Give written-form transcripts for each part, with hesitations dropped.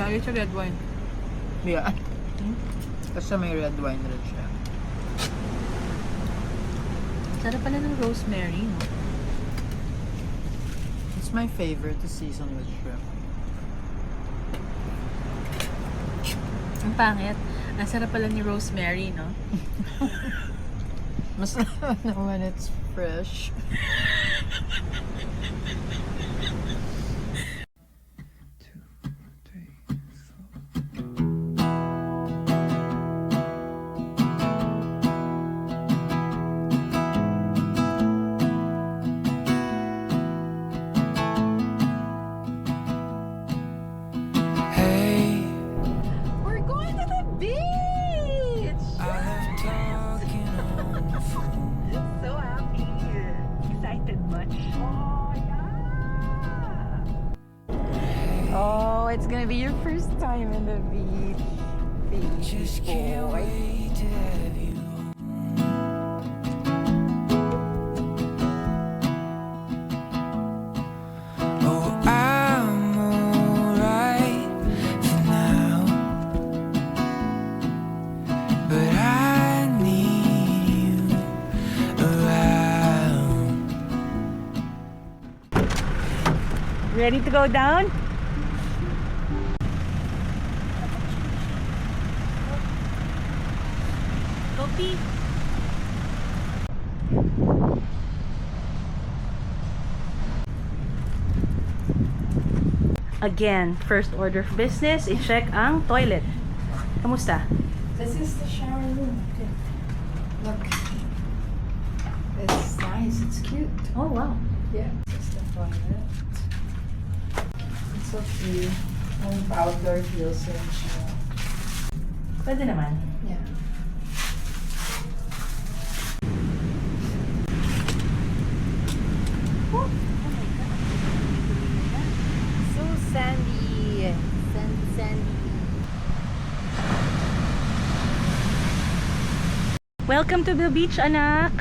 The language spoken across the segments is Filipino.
Lagi siya red wine. Yeah. Kasi may red wine rin siya. Sarap pala ng rosemary, no? It's my favorite to season with shrimp. Ang pangit. Ang sarap pala ni rosemary, no? Mas na when it's fresh. Oh, it's gonna be your first time in the beach. Just can't wait to have you. Oh, I'm alright for now, but I need you around. Ready to go down? Kopi. Again, first order of business, i-check ang toilet. Kamusta? This is the shower room. Look. It's nice. It's cute. Oh, wow. Yeah. This is the toilet. It's so cute. Ang outdoor feels like siya. Pwede naman. Yeah. Oh. So sandy. Sandy. Welcome to the beach, anak.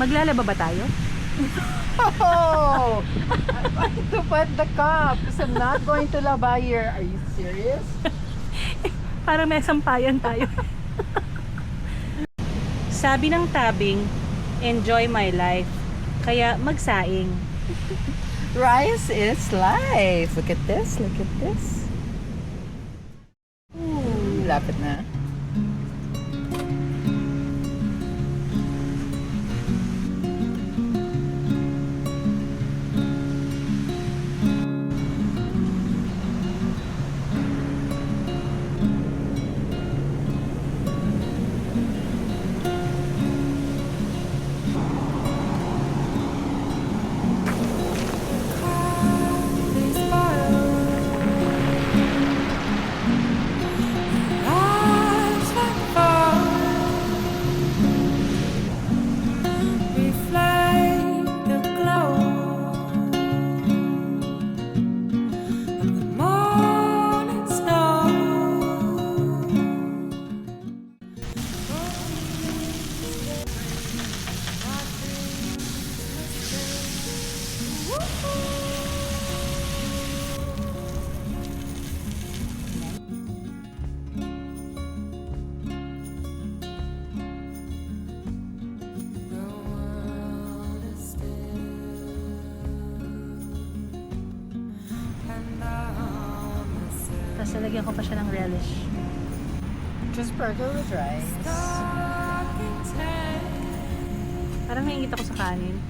Maglalaba ba tayo? Oh! I'm going to put the cup because I'm not going to laba here. Are you serious? Parang may sampayan tayo. Sabi ng tabing, enjoy my life. Kaya magsaing. Rice is life. Look at this. Look at this. Ooh, lapit na. Tapos nalagyan ko pa siya ng relish. Just burger with rice. Parang naiingit ako sa kanin.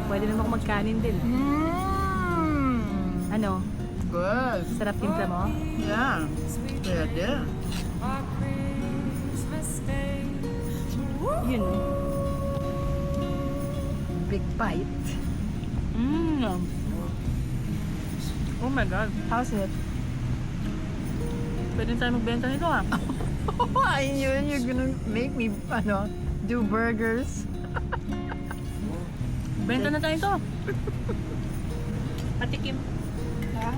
Pwede naman ako magkanin din. Ano? Good. Sarap timpla mo? Yeah. Pwede. Yun. Big bite. Oh my God. How's it? Pwede tayo magbenta nito ah. I knew you're gonna make me, do burgers. Benta na tayo to. Patikim. Ha?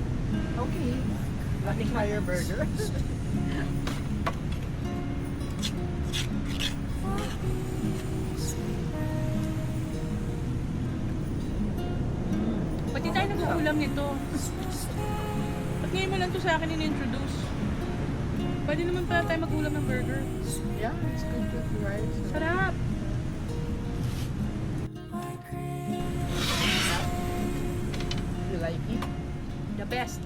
Okay. Laking higher burger. Pati tayo nag-uulam nito. Ba't ngayon mo lang to sa akin in-introduce? Pwede naman pala tayo mag-ulam ng burger. Yeah, it's good with rice. Sarap! You like it? The best.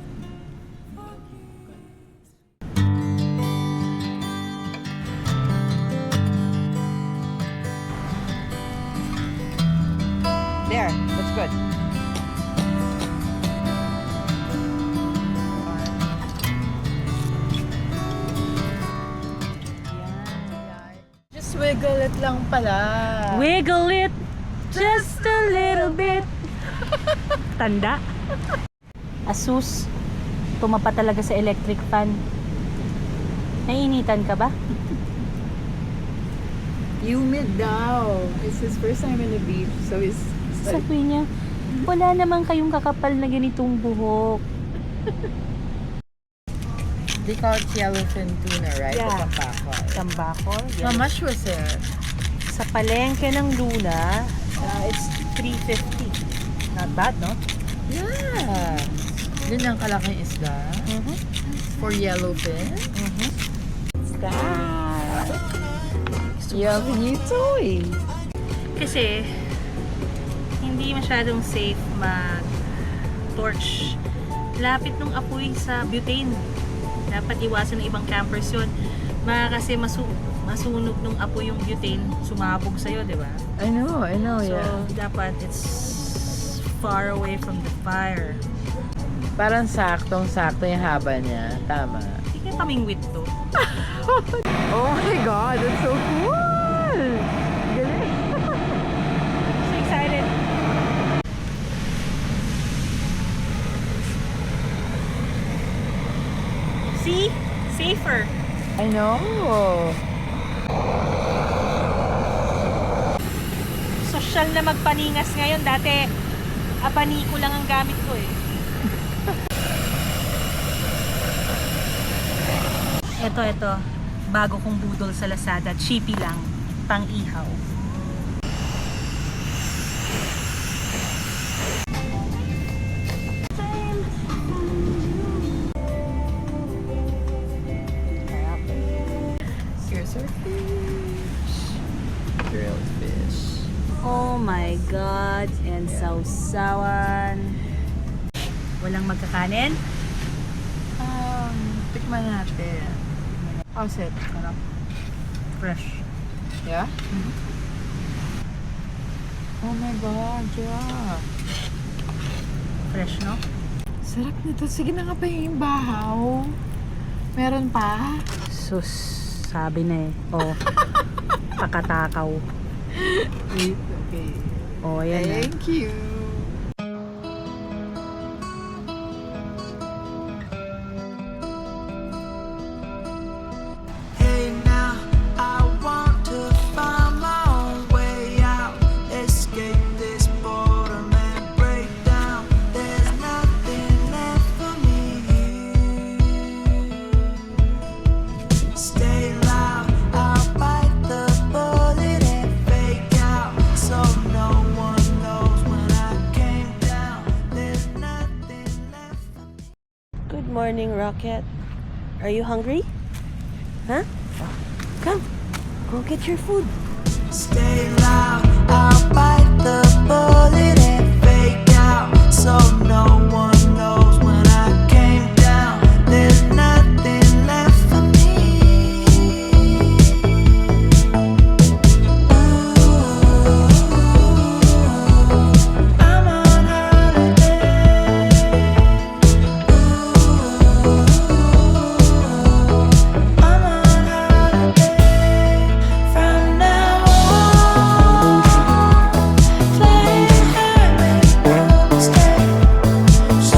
There, that's good. Just wiggle it lang pala. Wiggle it just a little bit. Tanda. Asus, tumapa talaga sa electric fan. Naiinitan ka ba? Humid daw. It's his first time in the beach, so he's Sabi niya, wala naman kayong kakapal na ganitong buhok. They call it yellowfin tuna, right? Yeah. The Pampakol. Tambakol. How much was it? Sa palengke ng Luna, it's 350. Not bad, no? Yeah. Yun ang kalaking isda. For yellowfin. Stop! Yummy toy. Kasi, hindi masyadong safe mag-torch. Lapit nung apoy sa butane. Dapat iwasan ng ibang campers yun. Kasi masunog nung apoy yung butane, sumabog sa'yo, di ba? I know, So, dapat it's far away from the fire. Parang saktong-sakto yung haba niya. Tama. Hindi kaya kaming with to. Oh my God, that's so cool! Galing! So excited. See? Safer. I know! Social na magpaningas ngayon. Dati, abaniko lang ang gamit ko eh. Ito. Bago kong budol sa Lazada. Cheapy lang. Pang-ihaw. Here's our fish. Grilled fish. Oh my God. And sausawan. Walang magkakanin? Tikman natin. How's it? Fresh. Yeah? Oh my God, yeah. Fresh, no? Sarap nito. Sige na nga pa yung bahaw. Meron pa? Sus, sabi na eh. Oh, pakatakaw. Wait, okay. Oh, ayan na. Thank you. Hey now, I want to find my own way out. Escape this boredom and break down. There's nothing left for me here. Stay loud, I'll bite the bullet and fake out, so no one knows when I came down. There's nothing left for me. Good morning, Rocket. Are you hungry? Huh? Come, go get your food. Stay loud, I'll bite the bullet and fake out, so no one knows when I came down. There's nothing left for me. I'm on holiday. I'm on holiday. From now on, playing hard with no mistake. So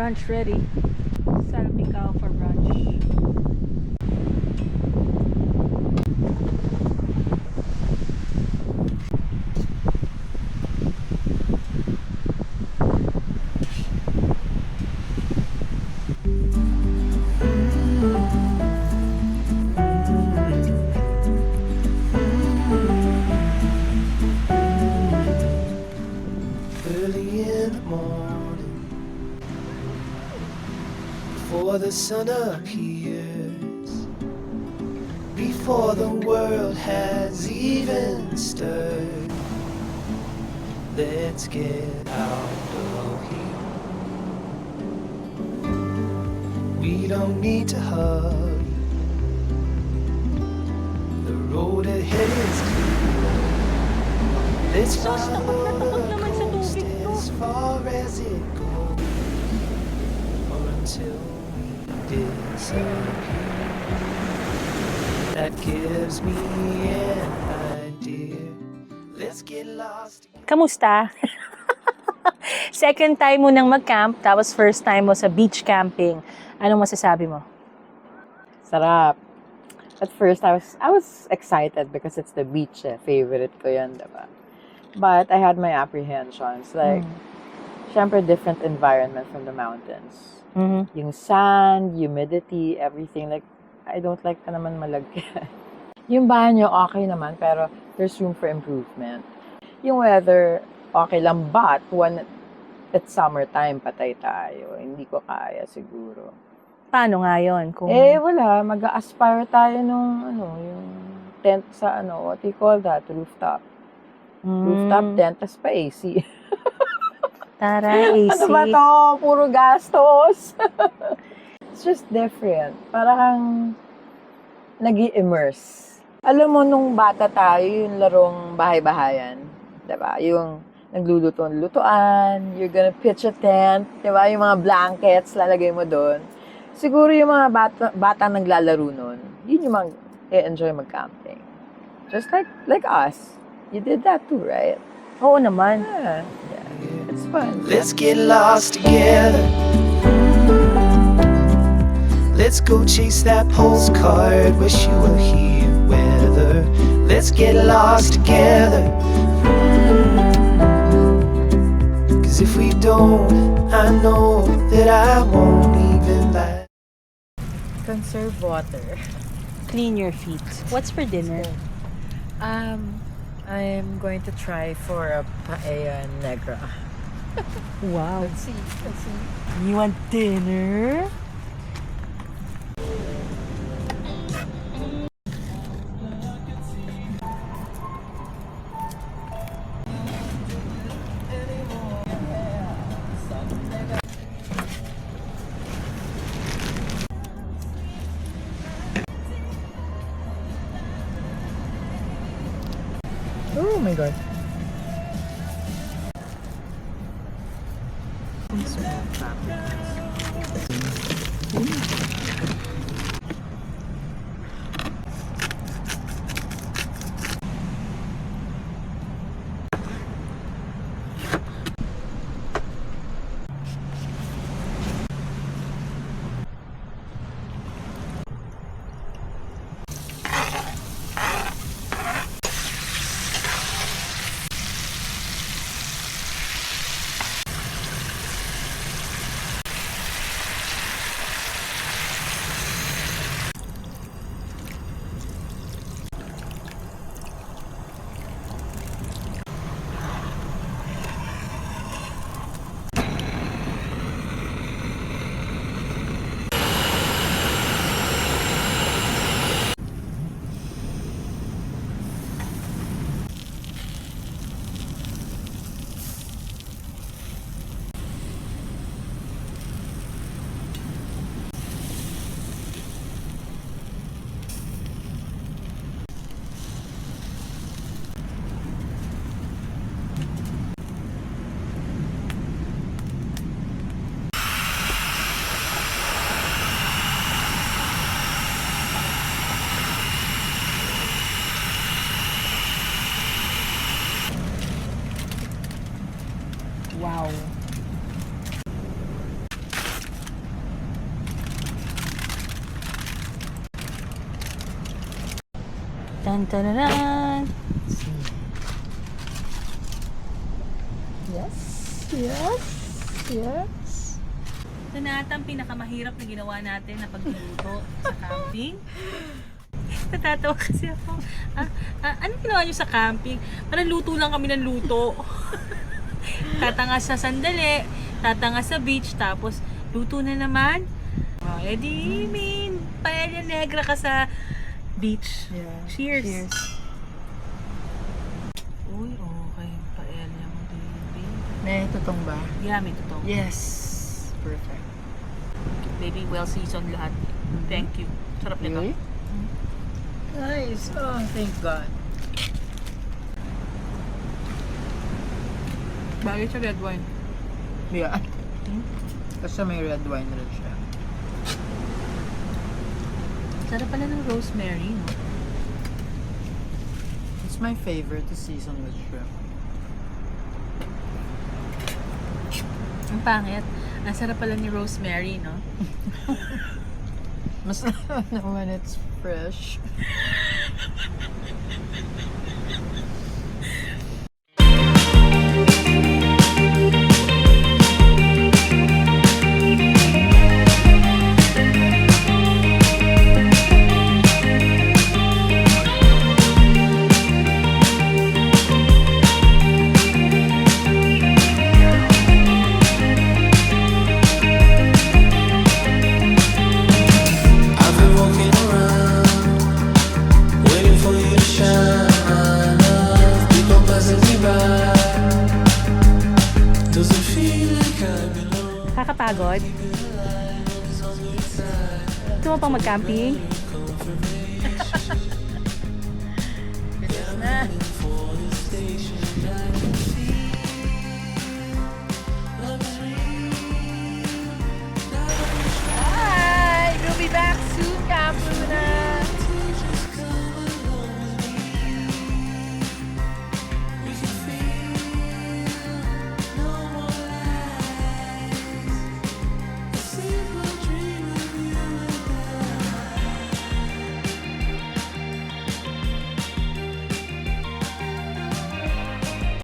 brunch ready. Salpicao for brunch. Early in the morning, before the sun appears, before the world has even stirred, let's get out of here. We don't need to hurry, the road ahead is clear. Let's Sus, takot na takot naman sa coast tubig to. as far as it goes, or until we disappear. That gives me an idea. Let's get lost. Kamusta? Second time mo nang mag-camp, tapos first time mo sa beach camping. Anong masasabi mo? Sarap. At first, I was excited because it's the beach. Favorite ko yan, diba? But I had my apprehensions. Like, syempre, different environment from the mountains. Mm-hmm. Yung sand, humidity, everything. Like, I don't like ka naman malagyan. Yung banyo, okay naman, pero there's room for improvement. Yung weather, okay lang, but when it's summertime, patay tayo. Hindi ko kaya siguro. Paano nga yun? Kung... Wala. Mag-aspire tayo nung, yung tent sa, what do you call that? Rooftop. Rooftop tent, tas pa AC. Tara, AC. Ano ba to? Puro gastos. It's just different. Parang nag-i-immerse. Alam mo, nung bata tayo, yung larong bahay-bahayan. Diba? Yung nagluluto-lutoan, you're gonna pitch a tent, diba? Yung mga blankets, lalagay mo doon. Siguro yung mga bata naglalaro nun, yun yung mag-enjoy mag-camping. Just like us. You did that too, right? Oo naman. Yeah. It's fun. Let's get lost together. Let's go chase that postcard. Wish you were here. Weather. Let's get lost together. 'Cause if we don't, I know that I won't even lie. Conserve water. Clean your feet. What's for dinner? I'm going to try for a paella negra. Wow. Let's see. You want dinner? Oh my god. Wow. Tan, tananan. Yes. Yes. Yes. Ito na ata ang pinakamahirap na ginawa natin na pagluluto sa camping. Natatawa kasi ako. Ano ginawa nyo sa camping? Parang luto lang kami ng luto. Tatangas sa sandali, tatangas sa beach, tapos luto na naman. Oh, edi, paella negra ka sa beach. Yeah. Cheers. Cheers. Uy, okay. Paella mo, baby. May tutong ba? Yeah, may totoo. Yes. Perfect. Baby, well seasoned lahat. Thank you. Sarap nito. Really? Nice. Oh, thank God. Bagay sa red wine. Yeah. Kasi may red wine rin siya. Sarap pala ng rosemary, no? It's my favorite to season with shrimp. Ang pangit. Ang sarap pala ni rosemary, no? Mas when it's fresh. I've been walking around, waiting for you to shine. People passing me by. Does it feel like I belong? Kakapagod? Gusto mo pang mag-camping? Yes na. For the station.